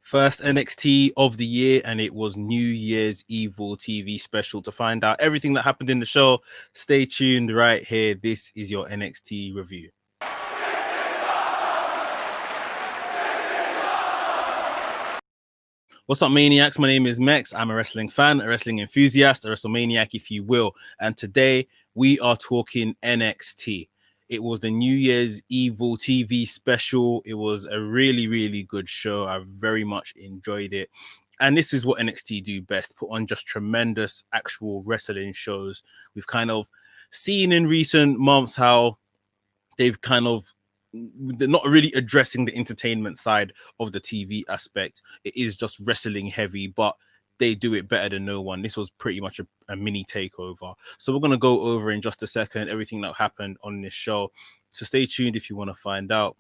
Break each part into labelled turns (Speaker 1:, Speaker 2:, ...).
Speaker 1: First NXT of the year, and it was New Year's Evil TV special. To find out everything that happened in the show, stay tuned right here. This is your NXT review. What's up, Maniacs? My name is Mex. I'm a wrestling fan, a wrestling enthusiast, a WrestleManiac, if you will. And today we are talking NXT. It was the New Year's Evil TV special. It was a really, really good show. I very much enjoyed it. And this is what NXT do best, put on just tremendous actual wrestling shows. We've kind of seen in recent months how they're not really addressing the entertainment side of the TV aspect. It is just wrestling heavy, but they do it better than no one. This was pretty much a mini takeover. So we're going to go over in just a second everything that happened on this show. So stay tuned if you want to find out.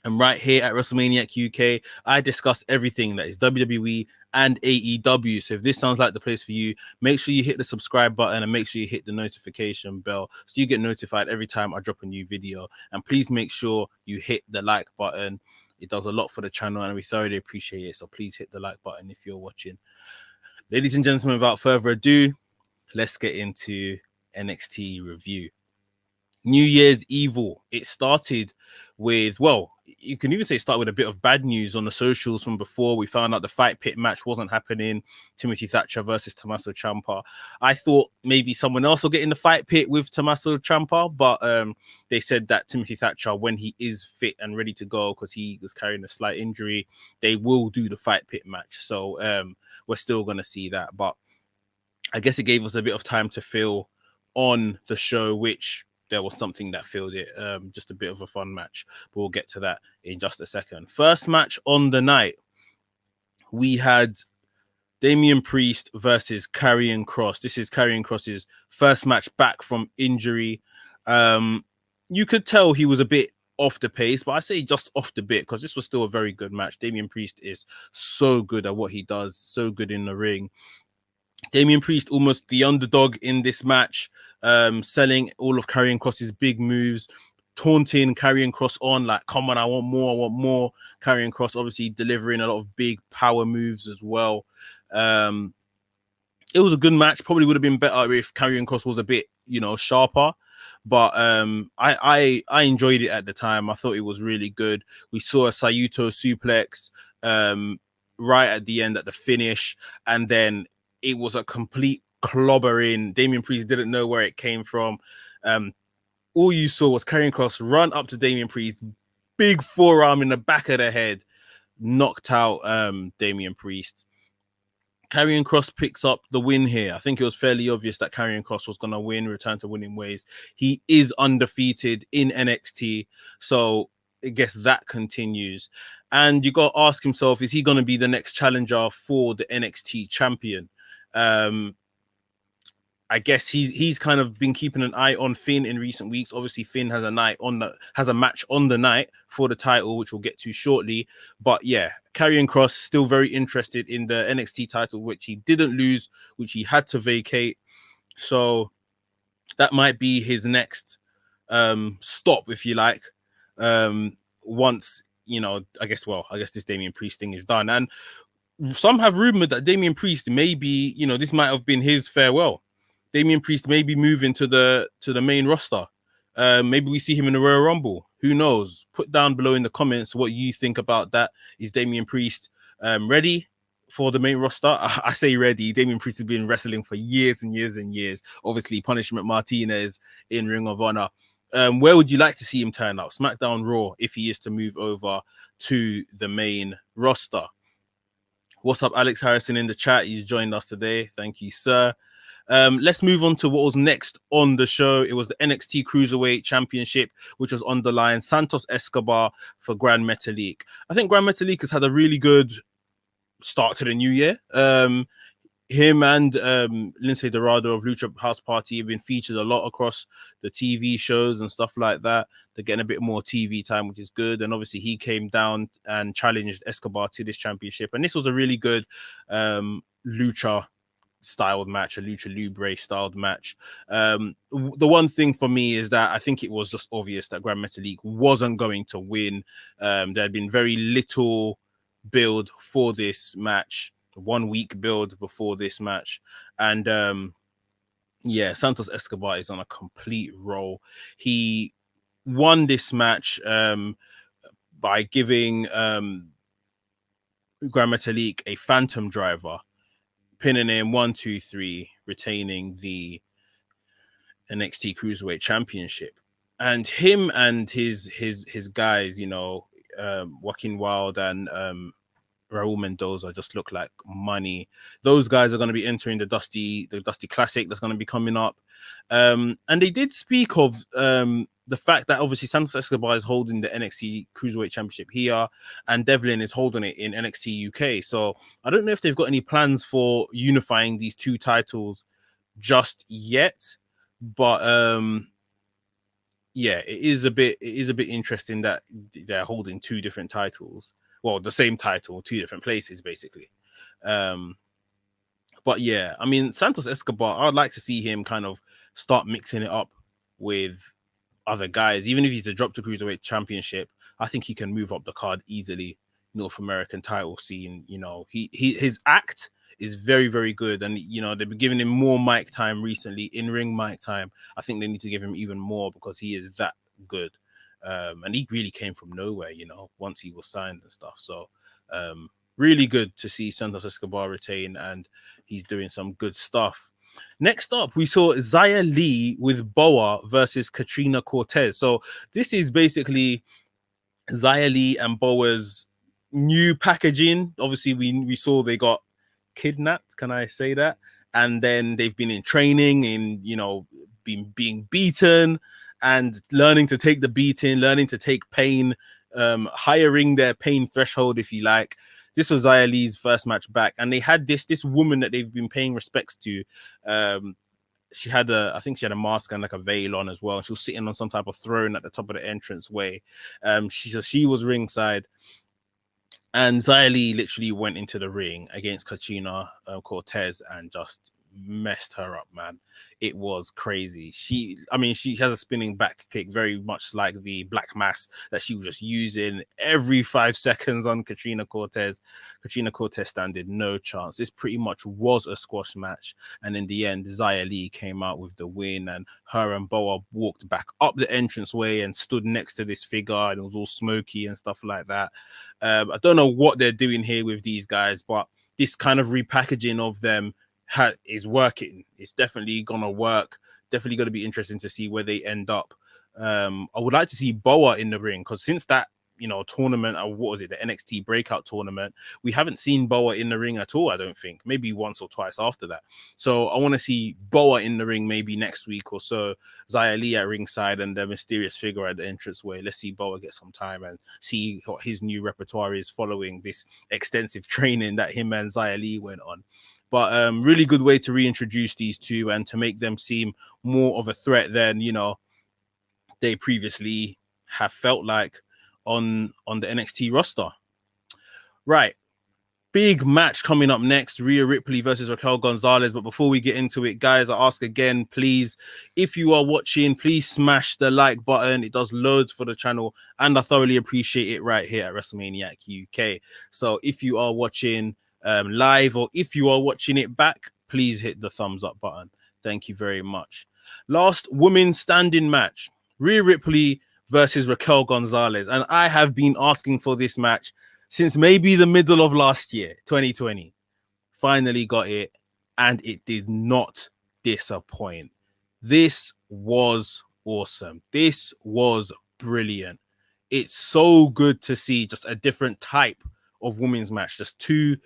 Speaker 1: And right here at WrestleManiac UK, I discuss everything that is WWE and AEW. So if this sounds like the place for you, make sure you hit the subscribe button and make sure you hit the notification bell so you get notified every time I drop a new video. And please make sure you hit the like button. It does a lot for the channel and we thoroughly appreciate it. So please hit the like button if you're watching. Ladies and gentlemen, without further ado, let's get into NXT review. New Year's Evil. It started with, well, you can even say start with a bit of bad news on the socials from before. We found out the Fight Pit match wasn't happening. Timothy Thatcher versus Tommaso Ciampa. I thought maybe someone else will get in the Fight Pit with Tommaso Ciampa, but they said that Timothy Thatcher, when he is fit and ready to go, because he was carrying a slight injury, they will do the Fight Pit match. So we're still going to see that. But I guess it gave us a bit of time to fill on the show, which there was something that filled it. Just a bit of a fun match, but we'll get to that in just a second. First match on the night, we had Damian Priest versus Karrion Kross. This is Karrion Kross's first match back from injury. You could tell he was a bit off the pace, but I say just off the bit because this was still a very good match. Damian Priest is so good at what he does, so good in the ring. Damian Priest almost the underdog in this match, selling all of Karrion Kross's big moves, taunting Karrion Kross on like, come on, I want more. Karrion Kross obviously delivering a lot of big power moves as well. It was a good match. Probably would have been better if Karrion Kross was a bit, sharper. But I enjoyed it at the time. I thought it was really good. We saw a Sayuto suplex right at the end at the finish, and then it was a complete clobbering. Damian Priest didn't know where it came from. All you saw was Karrion Kross run up to Damian Priest, big forearm in the back of the head, knocked out Damian Priest. Karrion Kross picks up the win here. I think it was fairly obvious that Karrion Kross was going to win, return to winning ways. He is undefeated in NXT, so I guess that continues. And you got to ask himself, is he going to be the next challenger for the NXT champion? I guess he's kind of been keeping an eye on Finn in recent weeks. Obviously, Finn has a match on the night for the title, which we'll get to shortly. But yeah, Karrion Kross still very interested in the NXT title, which he didn't lose, which he had to vacate. So that might be his next stop, if you like. Once I guess this Damian Priest thing is done, and some have rumored that Damian Priest maybe, this might have been his farewell. Damian Priest may be moving to the main roster. Maybe we see him in the Royal Rumble. Who knows? Put down below in the comments what you think about that. Is Damian Priest ready for the main roster? I say ready. Damian Priest has been wrestling for years and years and years. Obviously, Punishment Martinez in Ring of Honor. Where would you like to see him turn up? SmackDown, Raw, if he is to move over to the main roster. What's up, Alex Harrison in the chat? He's joined us today. Thank you, sir. Let's move on to what was next on the show. It was the NXT Cruiserweight Championship, which was on the line. Santos Escobar for Gran Metalik. I think Gran Metalik has had a really good start to the new year. Him and Lindsay Dorado of Lucha House Party have been featured a lot across the TV shows and stuff like that. They're getting a bit more TV time, which is good. And obviously he came down and challenged Escobar to this championship. And this was a really good Lucha styled match, a Lucha Libre styled match. The one thing for me is that I think it was just obvious that Gran Metalik wasn't going to win. There had been very little build for this match, 1 week build before this match. And yeah, Santos Escobar is on a complete roll. He won this match by giving Gran Metalik a phantom driver, pinning him 1, 2, 3, retaining the NXT Cruiserweight Championship. And him and his guys, you know, Joaquin Wild and Raul Mendoza just look like money. Those guys are going to be entering the Dusty Classic that's going to be coming up. And they did speak of the fact that obviously Santos Escobar is holding the NXT Cruiserweight Championship here, and Devlin is holding it in NXT UK. So I don't know if they've got any plans for unifying these two titles just yet, but yeah, it is a bit interesting that they're holding two different titles. Well, the same title, two different places, basically. But yeah, I mean, Santos Escobar, I'd like to see him kind of start mixing it up with other guys. Even if he's to drop the Cruiserweight Championship, I think he can move up the card easily. North American title scene, you know, his act is very, very good. And, you know, they've been giving him more mic time recently, in-ring mic time. I think they need to give him even more because he is that good. And he really came from nowhere, you know, once he was signed and stuff. So really good to see Santos Escobar retain, and he's doing some good stuff. Next up, we saw Xia Li with Boa versus Katrina Cortez. So this is basically Xia Li and Boa's new packaging. Obviously, we saw they got kidnapped. Can I say that? And then they've been in training, in, you know, being beaten and learning to take the beating, learning to take pain, hiring their pain threshold, if you like. This was Xia Li's first match back, and they had this woman that they've been paying respects to. She had I think she had a mask and like a veil on as well. She was sitting on some type of throne at the top of the entrance way. She was ringside, and Xia Li literally went into the ring against Katrina Cortez and just messed her up, man. It was crazy. She has a spinning back kick, very much like the Black Mass that she was just using every 5 seconds on Katrina Cortez. Katrina Cortez standing no chance. This pretty much was a squash match, and in the end, Xia Li came out with the win, and her and Boa walked back up the entranceway and stood next to this figure, and it was all smoky and stuff like that. I don't know what they're doing here with these guys, but this kind of repackaging of them is working. It's definitely gonna work. Definitely gonna be interesting to see where they end up. I would like to see Boa in the ring, because since that, you know, tournament, or what was it, the NXT breakout tournament, we haven't seen Boa in the ring at all. I don't think, maybe once or twice after that. So I want to see Boa in the ring maybe next week or so. Xia Li at ringside and the mysterious figure at the entranceway. Let's see Boa get some time and see what his new repertoire is following this extensive training that him and Xia Li went on. But really good way to reintroduce these two and to make them seem more of a threat than, you know, they previously have felt like on the NXT roster. Right. Big match coming up next, Rhea Ripley versus Raquel Gonzalez. But before we get into it, guys, I ask again, please, if you are watching, please smash the like button. It does loads for the channel, and I thoroughly appreciate it right here at WrestleManiac UK. So if you are watching live, or if you are watching it back, please hit the thumbs up button. Thank you very much. Last women's standing match, Rhea Ripley versus Raquel Gonzalez. And I have been asking for this match since maybe the middle of last year, 2020. Finally got it, and it did not disappoint. This was awesome. This was brilliant. It's so good to see just a different type of women's match. Just two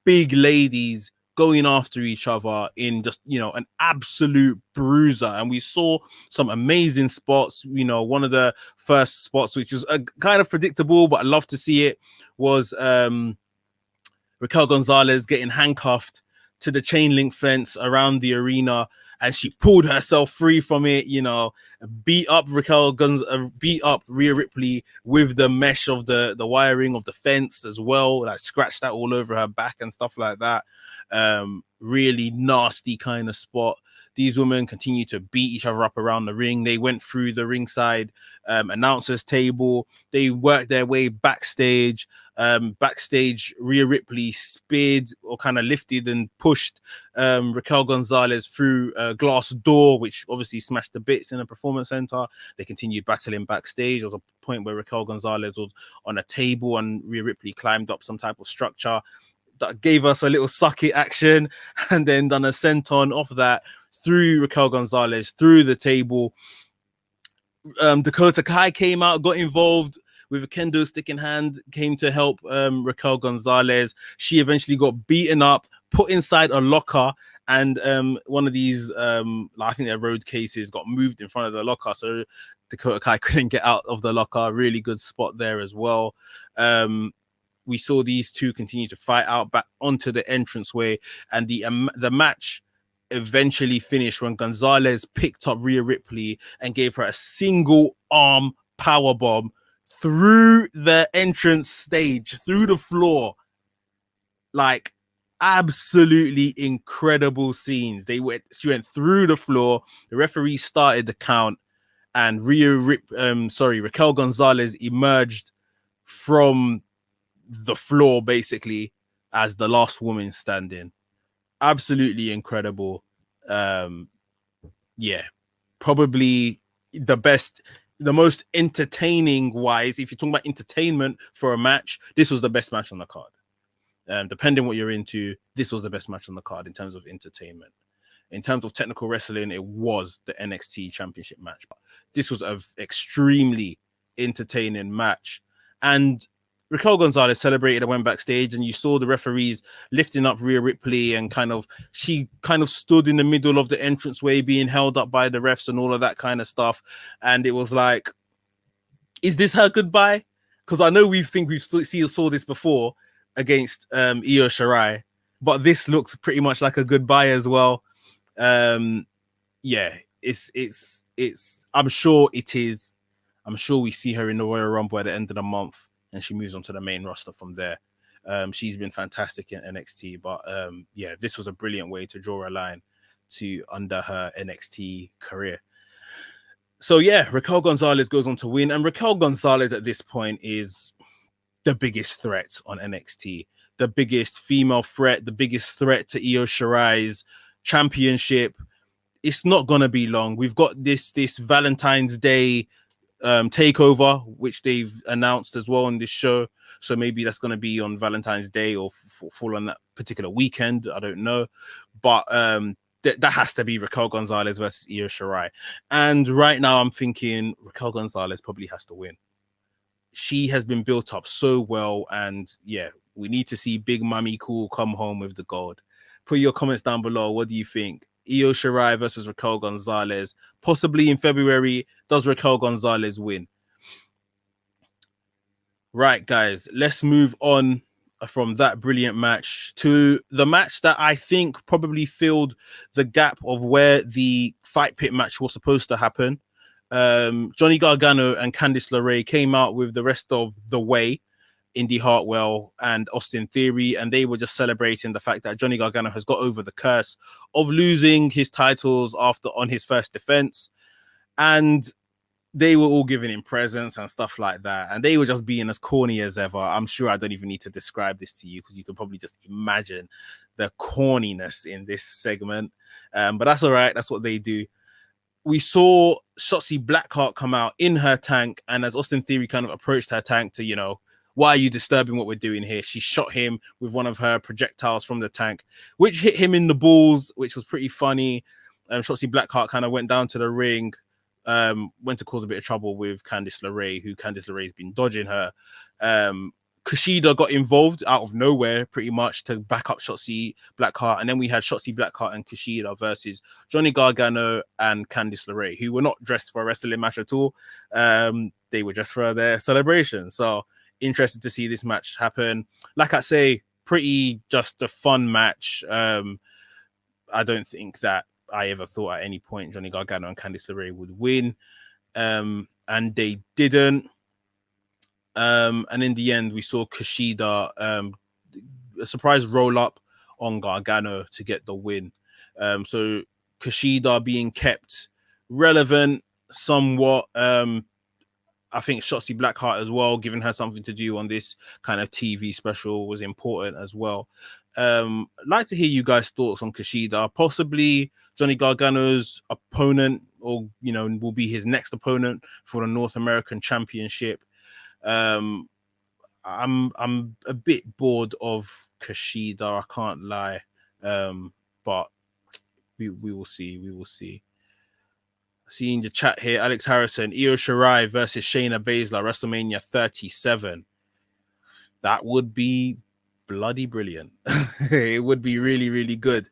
Speaker 1: big ladies going after each other in just, you know, an absolute bruiser. And we saw some amazing spots. You know, one of the first spots, which was kind of predictable, but I love to see it, was Raquel Gonzalez getting handcuffed to the chain link fence around the arena, and she pulled herself free from it, you know, beat up Rhea Ripley with the mesh of the wiring of the fence as well, like scratched that all over her back and stuff like that. Really nasty kind of spot. These women continue to beat each other up around the ring. They went through the ringside announcers table. They worked their way backstage. Backstage, Rhea Ripley speared or kind of lifted and pushed Raquel Gonzalez through a glass door, which obviously smashed the bits in a performance center. They continued battling backstage. There was a point where Raquel Gonzalez was on a table and Rhea Ripley climbed up some type of structure that gave us a little suck it action, and then done a senton off that through Raquel Gonzalez through the table. Dakota Kai came out, got involved with a kendo stick in hand, came to help Raquel Gonzalez. She eventually got beaten up, put inside a locker, and one of these, I think their road cases got moved in front of the locker, so Dakota Kai couldn't get out of the locker. Really good spot there as well. We saw these two continue to fight out back onto the entranceway, and the match eventually finished when Gonzalez picked up Rhea Ripley and gave her a single arm powerbomb through the entrance stage, through the floor. Like, absolutely incredible scenes. She went through the floor. The referee started the count, and Raquel Gonzalez emerged from the floor basically as the last woman standing. Absolutely incredible. Probably the best, the most entertaining wise. If you're talking about entertainment for a match, this was the best match on the card. Depending what you're into, this was the best match on the card in terms of entertainment. In terms of technical wrestling, it was the NXT Championship match. But this was an extremely entertaining match. And Raquel Gonzalez celebrated and went backstage, and you saw the referees lifting up Rhea Ripley, and she stood in the middle of the entranceway being held up by the refs and all of that kind of stuff. And it was like, is this her goodbye? Because I know we saw this before against Io Shirai, but this looked pretty much like a goodbye as well. It's I'm sure it is. I'm sure we see her in the Royal Rumble at the end of the month, and she moves on to the main roster from there. She's been fantastic in NXT, but this was a brilliant way to draw a line to under her NXT career. So Raquel Gonzalez goes on to win, and Raquel Gonzalez at this point is the biggest threat on NXT, the biggest female threat, the biggest threat to Io Shirai's championship. It's not gonna be long. We've got this Valentine's Day takeover, which they've announced as well on this show. So maybe that's going to be on Valentine's Day or fall on that particular weekend. I don't know. But that has to be Raquel Gonzalez versus Io Shirai. And right now I'm thinking Raquel Gonzalez probably has to win. She has been built up so well. And we need to see Big Mommy Cool come home with the gold. Put your comments down below. What do you think? Io Shirai versus Raquel Gonzalez, possibly in February. Does Raquel Gonzalez win? Right, guys, let's move on from that brilliant match to the match that I think probably filled the gap of where the Fight Pit match was supposed to happen. Johnny Gargano and Candice LeRae came out with the rest of the way, Indy Hartwell and Austin Theory, and they were just celebrating the fact that Johnny Gargano has got over the curse of losing his titles on his first defense, and they were all giving him presents and stuff like that, and they were just being as corny as ever. I'm sure I don't even need to describe this to you because you can probably just imagine the corniness in this segment, but that's all right. That's what they do. We saw Shotzi Blackheart come out in her tank, and as Austin Theory kind of approached her tank to, why are you disturbing what we're doing here? She shot him with one of her projectiles from the tank, which hit him in the balls, which was pretty funny. Shotzi Blackheart kind of went down to the ring, went to cause a bit of trouble with Candice LeRae, who Candice LeRae has been dodging her. Kushida got involved out of nowhere pretty much to back up Shotzi Blackheart. And then we had Shotzi Blackheart and Kushida versus Johnny Gargano and Candice LeRae, who were not dressed for a wrestling match at all. They were dressed for their celebration. So interested to see this match happen. Like I say, pretty just a fun match. I don't think that I ever thought at any point Johnny Gargano and Candice LeRae would win. And they didn't. And in the end, we saw Kushida a surprise roll up on Gargano to get the win. So Kushida being kept relevant somewhat. I think Shotzi Blackheart as well, giving her something to do on this kind of TV special was important as well. I'd like to hear you guys' thoughts on Kushida. Possibly Johnny Gargano's opponent, or will be his next opponent for the North American Championship. I'm a bit bored of Kushida, I can't lie. But we will see. We will see. Seeing the chat here, Alex Harrison, Io Shirai versus Shayna Baszler, WrestleMania 37. That would be bloody brilliant. It would be really, really good.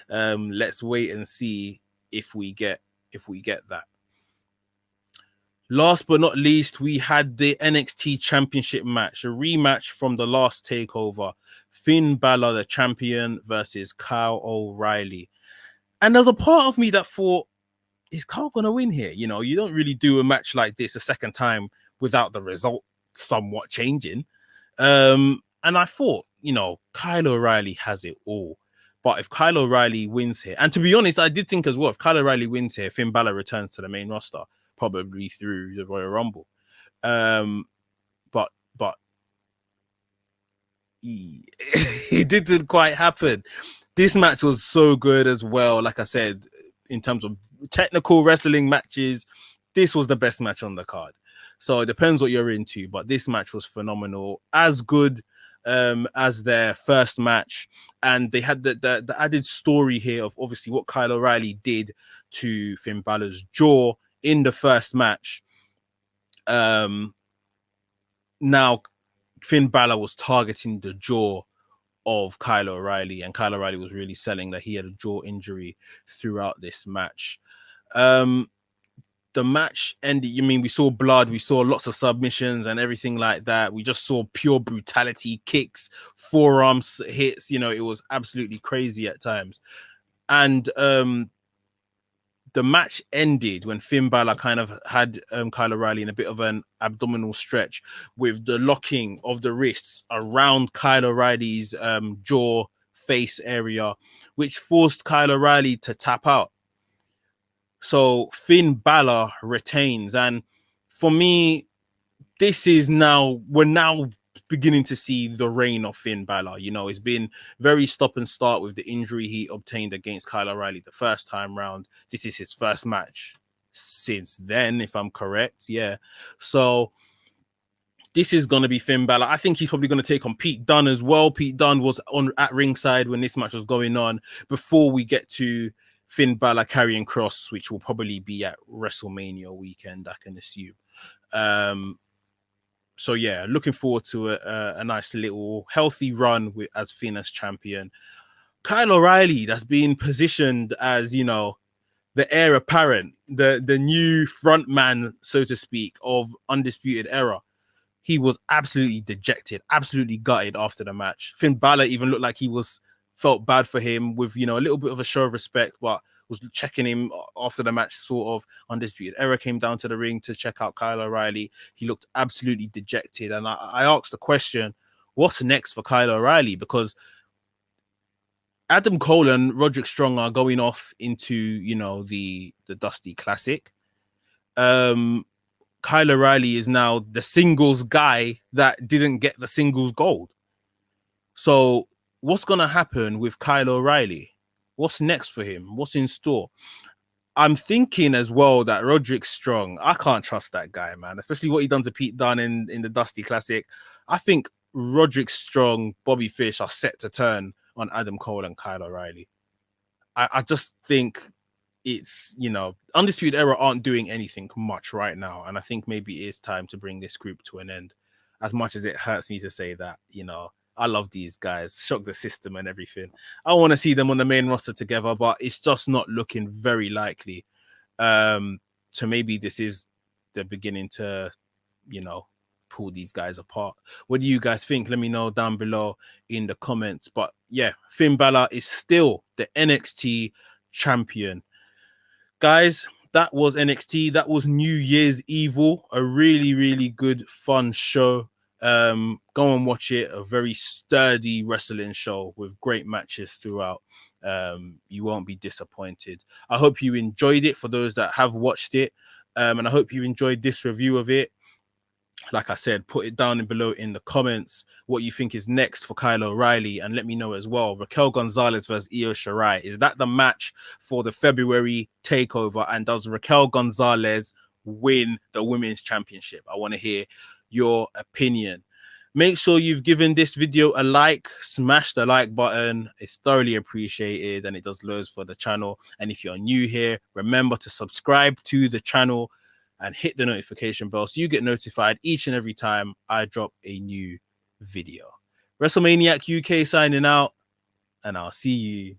Speaker 1: Let's wait and see if we get that. Last but not least, we had the NXT Championship match, a rematch from the last takeover. Finn Balor, the champion, versus Kyle O'Reilly. And there's a part of me that thought, is Kyle going to win here? You don't really do a match like this a second time without the result somewhat changing. And I thought, Kyle O'Reilly has it all. But if Kyle O'Reilly wins here, and to be honest, I did think as well, if Kyle O'Reilly wins here, Finn Balor returns to the main roster, probably through the Royal Rumble. But it didn't quite happen. This match was so good as well. Like I said, in terms of technical wrestling matches, this was the best match on the card. So it depends what you're into, but this match was phenomenal. As good as their first match. And they had the added story here of obviously what Kyle O'Reilly did to Finn Balor's jaw in the first match. Now Finn Balor was targeting the jaw of Kyle O'Reilly, and Kyle O'Reilly was really selling that he had a jaw injury throughout this match. The match ended. We saw blood, we saw lots of submissions and everything like that. We just saw pure brutality, kicks, forearms hits. It was absolutely crazy at times. And the match ended when Finn Balor kind of had Kyle O'Reilly in a bit of an abdominal stretch with the locking of the wrists around Kyle O'Reilly's jaw face area, which forced Kyle O'Reilly to tap out. So Finn Balor retains. And for me, we're now beginning to see the reign of Finn Balor. It's been very stop and start with the injury he obtained against Kyle O'Reilly the first time round. This is his first match since then, if I'm correct. Yeah. So this is going to be Finn Balor. I think he's probably going to take on Pete Dunne as well. Pete Dunne was at ringside when this match was going on before we get to Finn Balor Karrion Kross, which will probably be at WrestleMania weekend, I can assume. So yeah, looking forward to a nice little healthy run as Finn as champion. Kyle O'Reilly, that's being positioned as, the heir apparent, the new front man, so to speak, of Undisputed Era. He was absolutely dejected, absolutely gutted after the match. Finn Balor even looked like he felt bad for him with, a little bit of a show of respect, but was checking him after the match. Sort of Undisputed Era came down to the ring to check out Kyle O'Reilly. He looked absolutely dejected. And I asked the question, what's next for Kyle O'Reilly? Because Adam Cole and Roderick Strong are going off into, the Dusty Classic. Kyle O'Reilly is now the singles guy that didn't get the singles gold. So what's going to happen with Kyle O'Reilly? What's next for him? What's in store? I'm thinking as well that Roderick Strong, I can't trust that guy, man, especially what he done to Pete Dunne in the Dusty Classic. I think Roderick Strong, Bobby Fish are set to turn on Adam Cole and Kyle O'Reilly. I just think it's, Undisputed Era aren't doing anything much right now. And I think maybe it is time to bring this group to an end. As much as it hurts me to say that, I love these guys, shock the system and everything. I want to see them on the main roster together, but it's just not looking very likely. So maybe this is the beginning to, pull these guys apart. What do you guys think? Let me know down below in the comments. But yeah, Finn Balor is still the NXT champion. Guys, that was NXT. That was New Year's Evil. A really, really good, fun show. Go and watch it. A very sturdy wrestling show with great matches throughout. You won't be disappointed. I hope you enjoyed it for those that have watched it. And I hope you enjoyed this review of it. like I said, put it down below in the comments what you think is next for Kyle O'Reilly, and let me know as well. Raquel Gonzalez versus Io Shirai. Is that the match for the February takeover? And does Raquel Gonzalez win the women's championship? I want to hear your opinion. Make sure you've given this video a like, smash the like button. It's thoroughly appreciated and it does loads for the channel. And if you're new here, remember to subscribe to the channel and hit the notification bell so you get notified each and every time I drop a new video. WrestleManiac UK signing out, and I'll see you